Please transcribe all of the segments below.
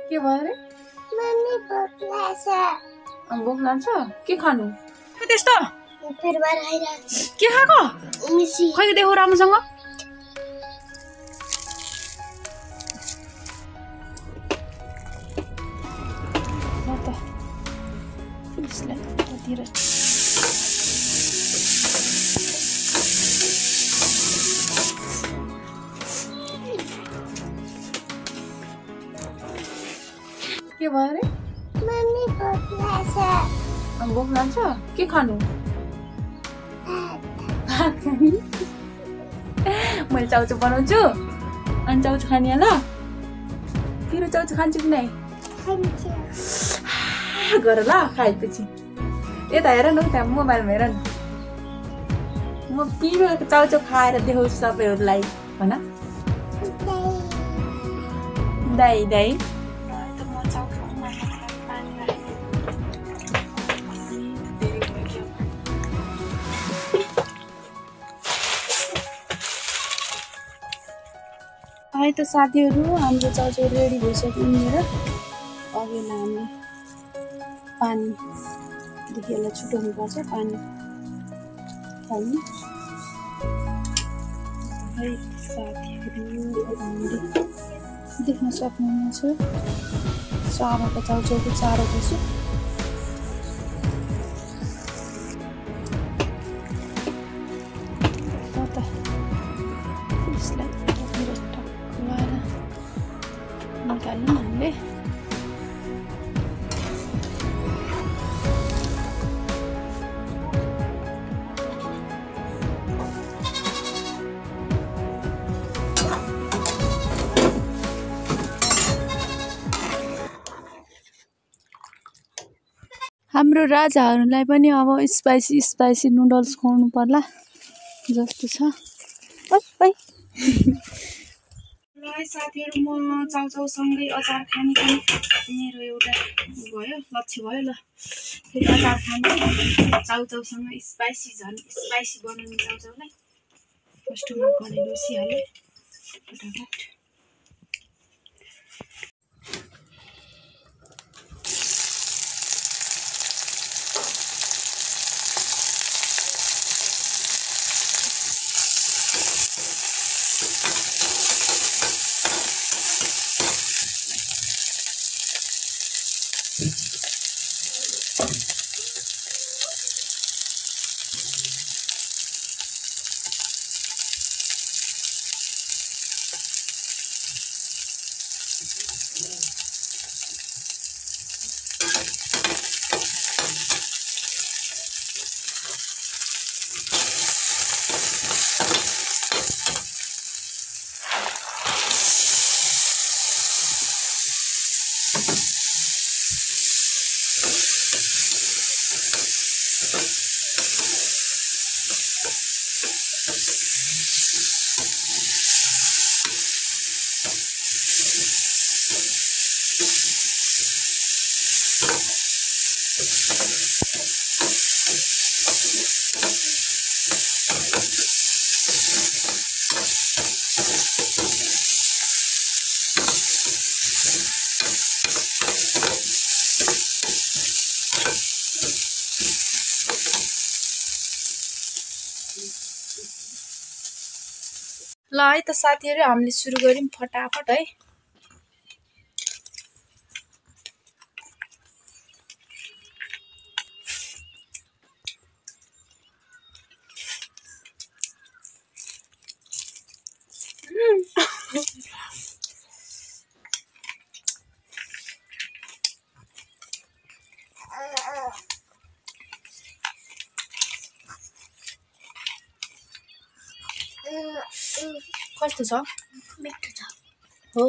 के भयो रे? मम्मी भोक लाग्छ। भोक लाग्छ? के खानु? के त्यस्तो? फेरबार आइरहेको। के खाएको? मिसी। खै देखौ राम्रोसँग। ल त यसलाई यतातिर के भयो रे? मम्मी भोक लाग्छ। भोक लाग्छ? के खानु? भात खाने? मैले चाउचाउ बनाउँछु अनि चाउचाउ खाने ल? तेरो चाउचाउ खान्छु कि नै? खान्छु। गर ल खाएपछि। यता हेर न उता मोबाइलमा हेर न। म पिरो चाउचाउ खाएर देखाउँछु सबैहरूलाई भन। दाइ दाइ है त साथीहरू, हाम्रो चाउचाउ रेडी भइसक्यो यहाँनिर। अब यसलाई हामीले पानीदेखि यसलाई छुट्याउनुपर्छ। पानी हाल्नु है साथीहरू। हामीले देख्न सक्नुहुन्छ चारोको चाउचाउको चारो दिन्छु। त यसलाई यतातिर टक्क लगाएर निकाल्नु हामीले। हाम्रो राजाहरूलाई पनि अब स्पाइसी नुडल्स खुवाउनु पर्ला जस्तो छ। ओइ ल है साथीहरू, म चाउचाउसँगै अचार खाने पनि मेरो एउटा भयो, लक्ष्य भयो। ल फेरि अचार खाने चाउचाउसँग झन् स्पाइसी बनाउने चाउचाउलाई फर्स्टमा बनाइ बसिहालेँ फटाफट। ल है त साथीहरू, हामीले सुरु गऱ्यौँ फटाफट है। कस्तो छ? मिठो छ। हो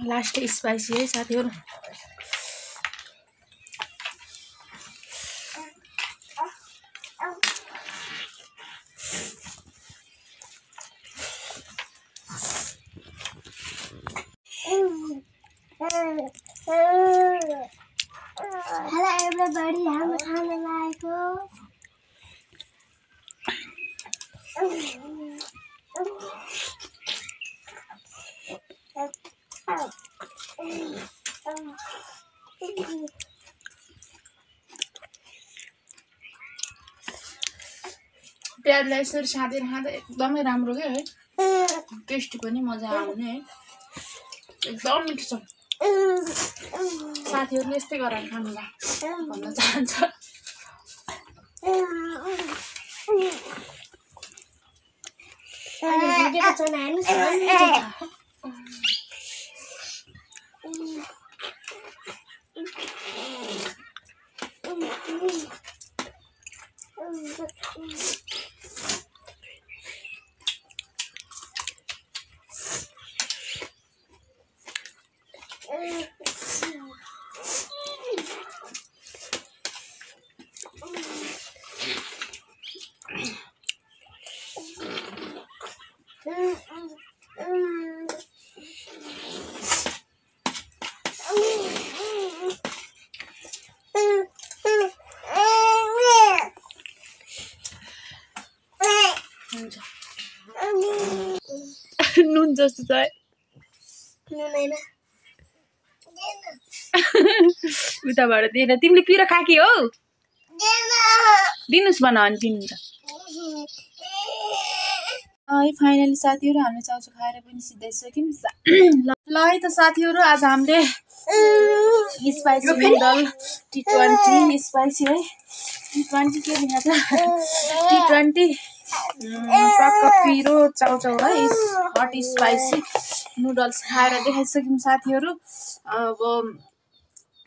लास्ट स्पाइसी है साथीहरु। Hello everybody, हामी खान लागेको। प्याजलाई यसरी साँधेर खाँदा एकदमै राम्रो के है, टेस्टी पनि मजा आउने है, एकदम मिठो छ। साथीहरुले यस्तै गरेर खानुला भन्न चाहन्छ। नुन जस्तो छ है उताबाट दिएन। तिमीले पिरो खाकी हो दिनुस् भन अनि दिनुहुन्छ। फाइनली साथीहरु हामीले चाउचाउ खाएर पनि सिधाइसक्यौँ। ल है त साथीहरु, आज हामीले स्पाइसी नुडल T20 स्पाइसी है, T20 के भन्छ T20 टक्क पिरो चाउचाउ है, हट स्पाइसी नुडल्स खाएर देखाइसक्यौँ साथीहरु। अब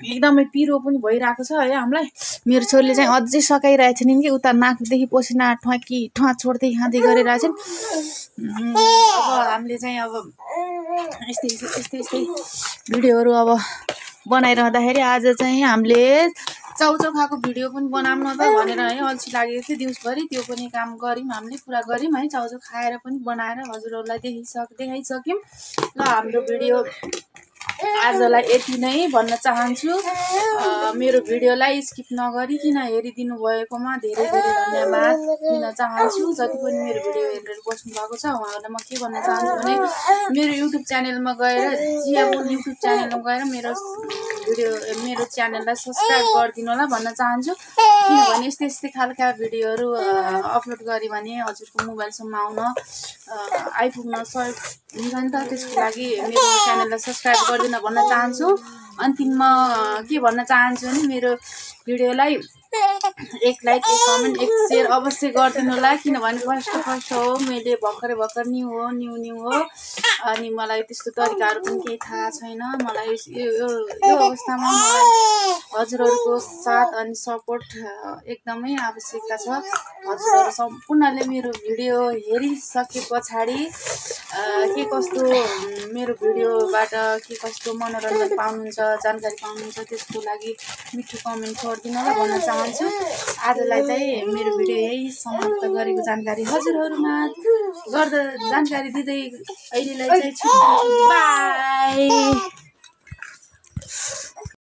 एकदमै पिरो पनि भइरहेको छ है हामीलाई। मेरो छोरीले चाहिँ अझै सकाइरहेको छैन कि उता नाकदेखि पसिना ठ्वाकी ठ्वा छोड्दै खाँदै गरिरहेछन्। अब हामीले चाहिँ अब यस्तै भिडियोहरू अब बनाइरहँदाखेरि आज चाहिँ हामीले चाउचाउ खाएको भिडियो पनि बनाऊँ न त भनेर है अल्छी लागेको थियो दिउँसभरि। त्यो पनि काम गऱ्यौँ, हामीले पुरा गऱ्यौँ है। चाउचाउ खाएर पनि बनाएर हजुरहरूलाई देखाइसक्यौँ। ल हाम्रो भिडियो आजलाई यति नै भन्न चाहन्छु। मेरो भिडियोलाई स्किप नगरिकन हेरिदिनु भएकोमा धेरै धेरै धन्यवाद दिन चाहन्छु। जति पनि मेरो भिडियो हेरेर बस्नु भएको छ उहाँहरूलाई म के भन्न चाहन्छु भने मेरो युट्युब च्यानलमा गएर युट्युब च्यानलमा गएर मेरो च्यानललाई सब्स्क्राइब गरिदिनु होला भन्न चाहन्छु। किनभने यस्तै खालका भिडियोहरू अपलोड गऱ्यो भने हजुरको मोबाइलसम्म आइपुग्न सहयोग हुन्छ नि त। त्यसको लागि मेरो च्यानललाई सब्स्क्राइब गरिदिन भन्न चाहन्छु। अन्तिममा के भन्न चाहन्छु भने मेरो भिडियोलाई एक लाइक, एक कमेन्ट, एक सेयर अवश्य गरिदिनु होला। किनभने फर्स्ट हो, मैले भर्खर न्यू हो अनि मलाई त्यस्तो तरिकाहरू पनि केही थाहा छैन। मलाई यो अवस्थामा मलाई हजुरहरूको साथ अनि सपोर्ट एकदमै आवश्यकता छ। हजुरहरू सम्पूर्णले मेरो भिडियो हेरिसके पछाडि के कस्तो मेरो भिडियोबाट के कस्तो मनोरञ्जन पाउनुहुन्छ, जानकारी पाउनुहुन्छ, त्यसको लागि मिठो कमेन्ट गरिदिनु होला भन्न चाहन्छु। आजलाई चाहिँ मेरो भिडियो यही समाप्त गरेको जानकारी हजुरहरूमा गर्दा जानकारी दिँदै अहिलेलाई चाहिँ बाई।